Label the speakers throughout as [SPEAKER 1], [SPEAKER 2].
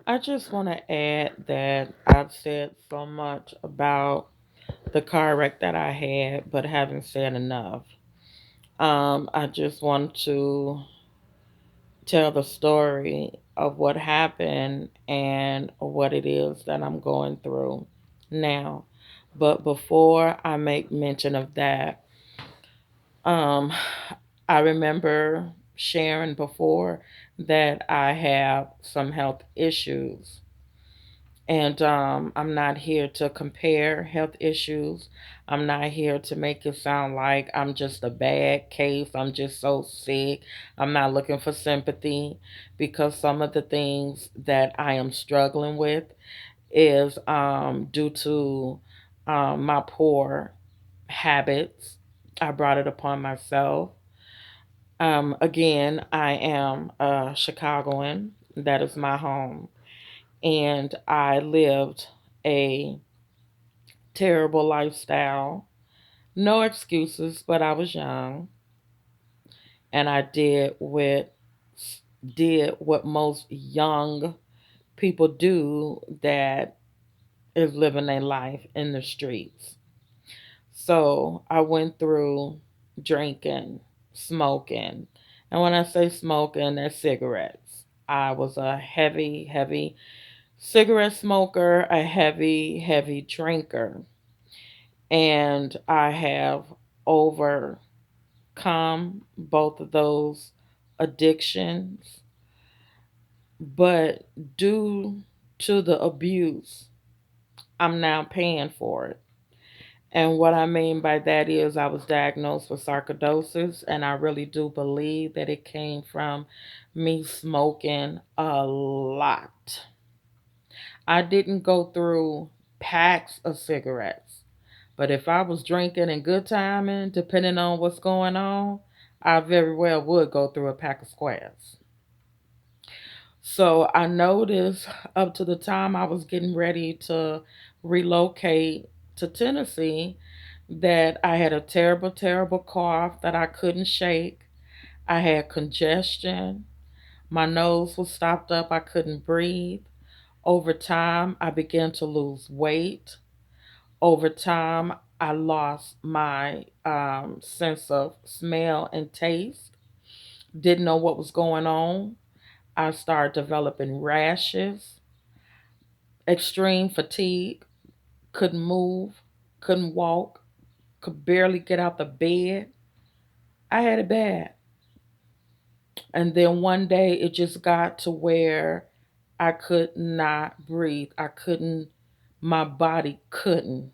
[SPEAKER 1] I just want to add that I've said so much about the car wreck that I had, but haven't said enough. I just want to tell the story of what happened and what it is that I'm going through now. But before I make mention of that, um, I remember sharing before that I have some health issues. And I'm not here to compare health issues. I'm not here to make it sound like I'm just a bad case. I'm just so sick. I'm not looking for sympathy because some of the things that I am struggling with is due to my poor habits. I brought it upon myself. Again, I am a Chicagoan. That is my home. And I lived a terrible lifestyle. No excuses, but I was young and I did what most young people do that is living their life in the streets. So I went through drinking, smoking. And when I say smoking, that's cigarettes. I was a heavy, heavy cigarette smoker, a heavy, heavy drinker. And I have overcome both of those addictions. But due to the abuse, I'm now paying for it. And what I mean by that is I was diagnosed with sarcoidosis, and I really do believe that it came from me smoking a lot. I didn't go through packs of cigarettes, but if I was drinking in good timing, depending on what's going on, I very well would go through a pack of squares. So I noticed up to the time I was getting ready to relocate to Tennessee that I had a terrible, terrible cough that I couldn't shake. I had congestion. My nose was stopped up. I couldn't breathe. Over time, I began to lose weight. Over time, I lost my sense of smell and taste. Didn't know what was going on. I started developing rashes, extreme fatigue, couldn't move, couldn't walk, could barely get out the bed. I had it bad. And then one day it just got to where I could not breathe. I couldn't, my body couldn't.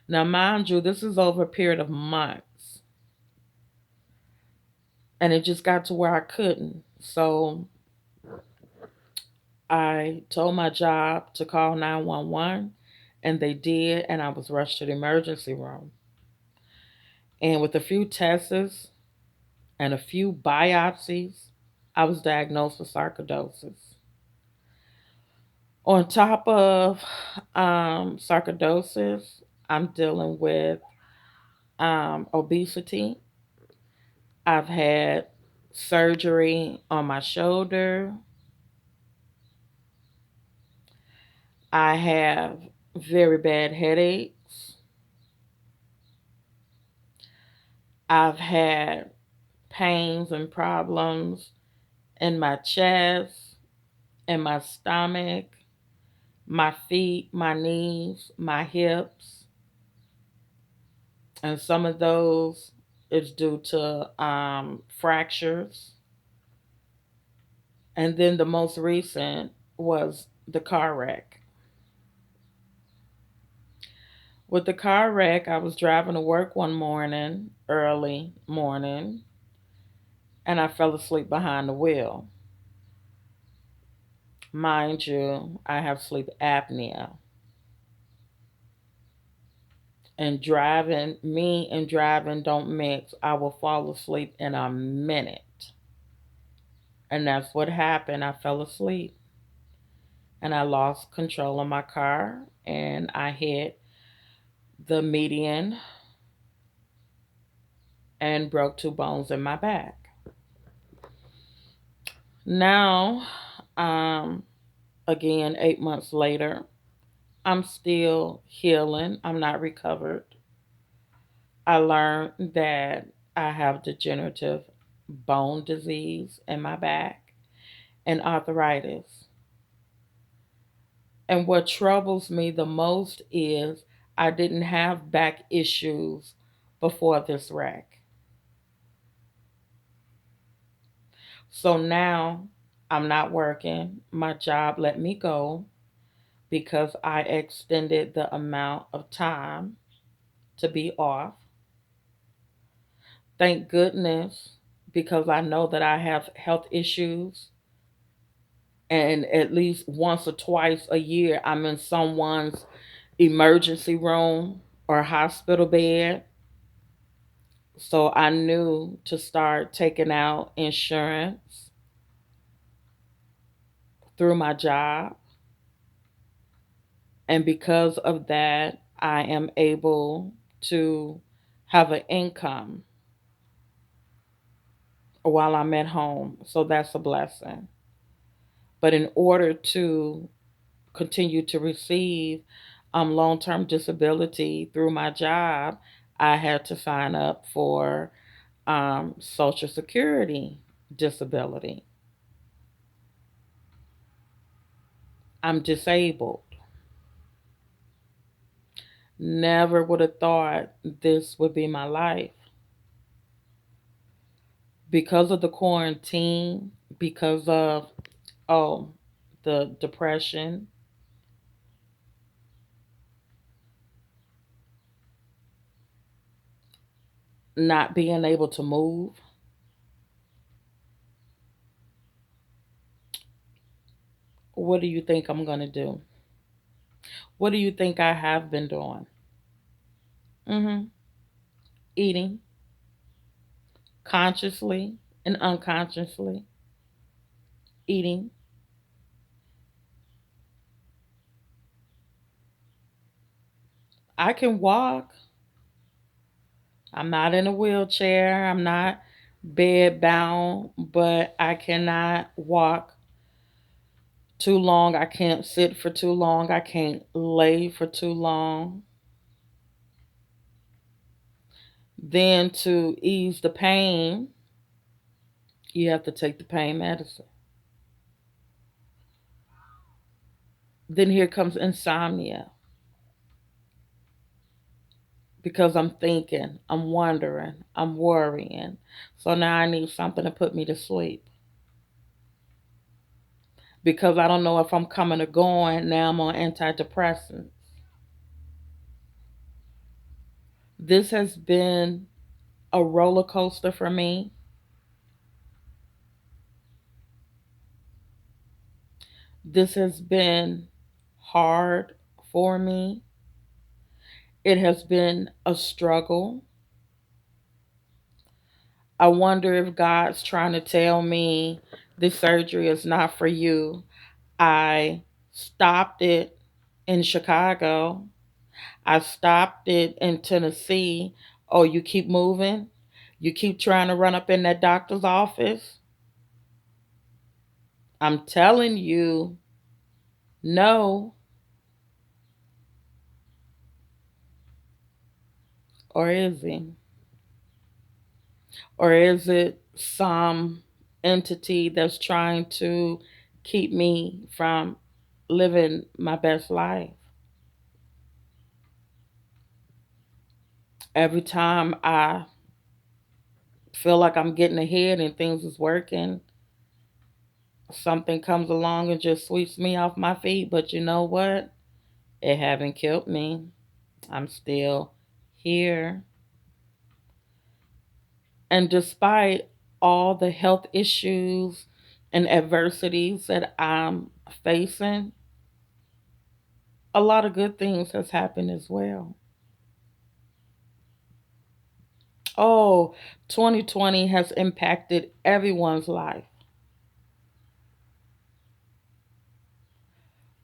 [SPEAKER 1] Now, mind you, this is over a period of months. And it just got to where I couldn't. So I told my job to call 911, and they did. And I was rushed to the emergency room. And with a few tests and a few biopsies, I was diagnosed with sarcoidosis. On top of sarcoidosis, I'm dealing with obesity. I've had surgery on my shoulder. I have very bad headaches. I've had pains and problems in my chest, in my stomach, my feet, my knees, my hips. And some of those is due to fractures. And then the most recent was the car wreck. With the car wreck, I was driving to work one morning, early morning, and I fell asleep behind the wheel. Mind you, I have sleep apnea. And driving don't mix. I will fall asleep in a minute. And that's what happened. I fell asleep and I lost control of my car and I hit the median and broke two bones in my back. Now Um, Again, 8 months later, I'm still healing. I'm not recovered. I learned that I have degenerative bone disease in my back and arthritis. And what troubles me the most is I didn't have back issues before this wreck. So now I'm not working. My job let me go because I extended the amount of time to be off. Thank goodness, because I know that I have health issues, and at least once or twice a year, I'm in someone's emergency room or hospital bed. So I knew to start taking out insurance through my job. And because of that, I am able to have an income while I'm at home. So that's a blessing. But in order to continue to receive long term disability through my job, I had to sign up for Social Security disability. I'm disabled. Never would have thought this would be my life. Because of the quarantine, because of, oh, the depression, not being able to move. What do you think I'm going to do? What do you think I have been doing? Eating consciously and unconsciously. Eating. I can walk. I'm not in a wheelchair. I'm not bed bound, but I cannot walk too long. I can't sit for too long. I can't lay for too long. Then to ease the pain, you have to take the pain medicine. Then here comes insomnia because I'm thinking, I'm wondering, I'm worrying. So now I need something to put me to sleep because I don't know if I'm coming or going. Now I'm on antidepressants. This has been a roller coaster for me. This has been hard for me. It has been a struggle. I wonder if God's trying to tell me this surgery is not for you. I stopped it in Chicago. I stopped it in Tennessee. Oh, you keep moving? You keep trying to run up in that doctor's office? I'm telling you, no. Or is he? Or is it some entity that's trying to keep me from living my best life? Every time I feel like I'm getting ahead and things is working, something comes along and just sweeps me off my feet. But you know what? It haven't killed me. I'm still here. And despite all the health issues and adversities that I'm facing, a lot of good things has happened as well. Oh, 2020 has impacted everyone's life,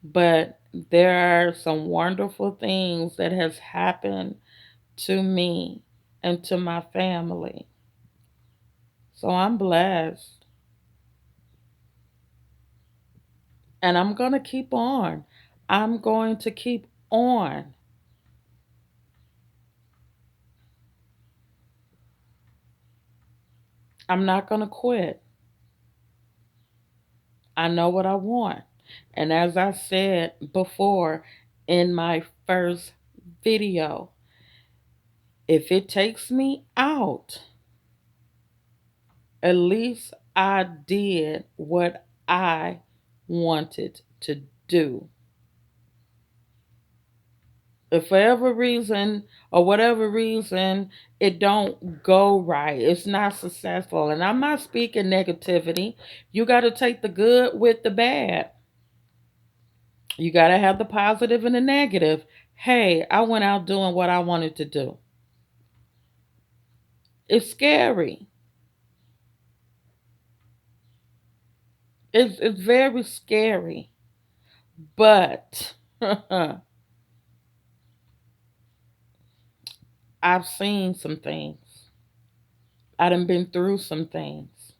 [SPEAKER 1] but there are some wonderful things that has happened to me and to my family. So I'm blessed. And I'm going to keep on. I'm going to keep on. I'm not going to quit. I know what I want. And as I said before in my first video, if it takes me out, at least I did what I wanted to do. If for every reason or whatever reason it don't go right, it's not successful, and I'm not speaking negativity, you got to take the good with the bad. You got to have the positive and the negative. Hey, I went out doing what I wanted to do. It's scary. It's very scary. But I've seen some things. I done been through some things.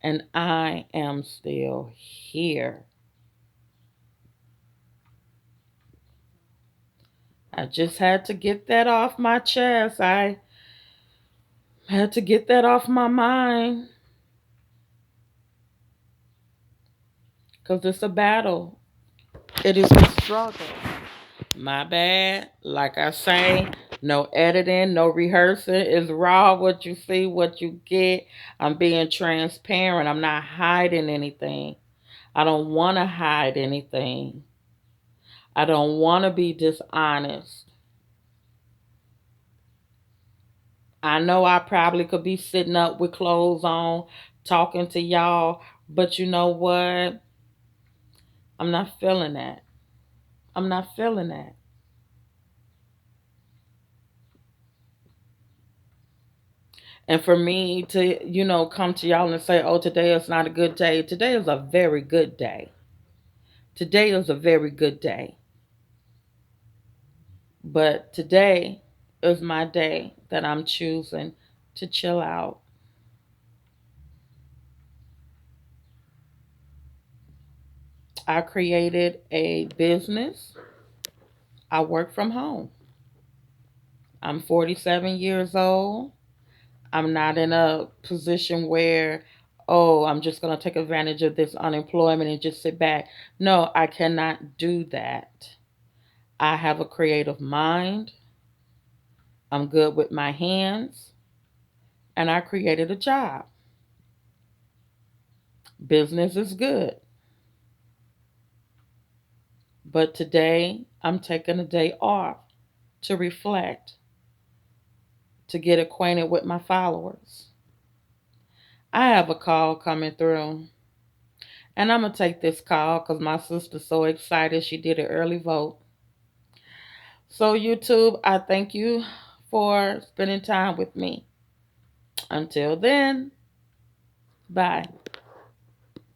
[SPEAKER 1] And I am still here. I just had to get that off my chest. I had to get that off my mind because it's a battle. It is a struggle. My bad. Like I say, no editing, no rehearsing. It's raw what you see, what you get. I'm being transparent. I'm not hiding anything. I don't want to hide anything. I don't want to be dishonest. I know I probably could be sitting up with clothes on, talking to y'all, but you know what? I'm not feeling that. I'm not feeling that. And for me to, come to y'all and say, oh, today is not a good day. Today is a very good day. Today is a very good day. But today is my day that I'm choosing to chill out. I created a business. I work from home. I'm 47 years old. I'm not in a position where, oh, I'm just going to take advantage of this unemployment and just sit back. No, I cannot do that. I have a creative mind. I'm good with my hands. And I created a job. Business is good. But today, I'm taking a day off to reflect, to get acquainted with my followers. I have a call coming through. And I'm going to take this call because my sister's so excited. She did an early vote. So, YouTube, I thank you for spending time with me. Until then, bye.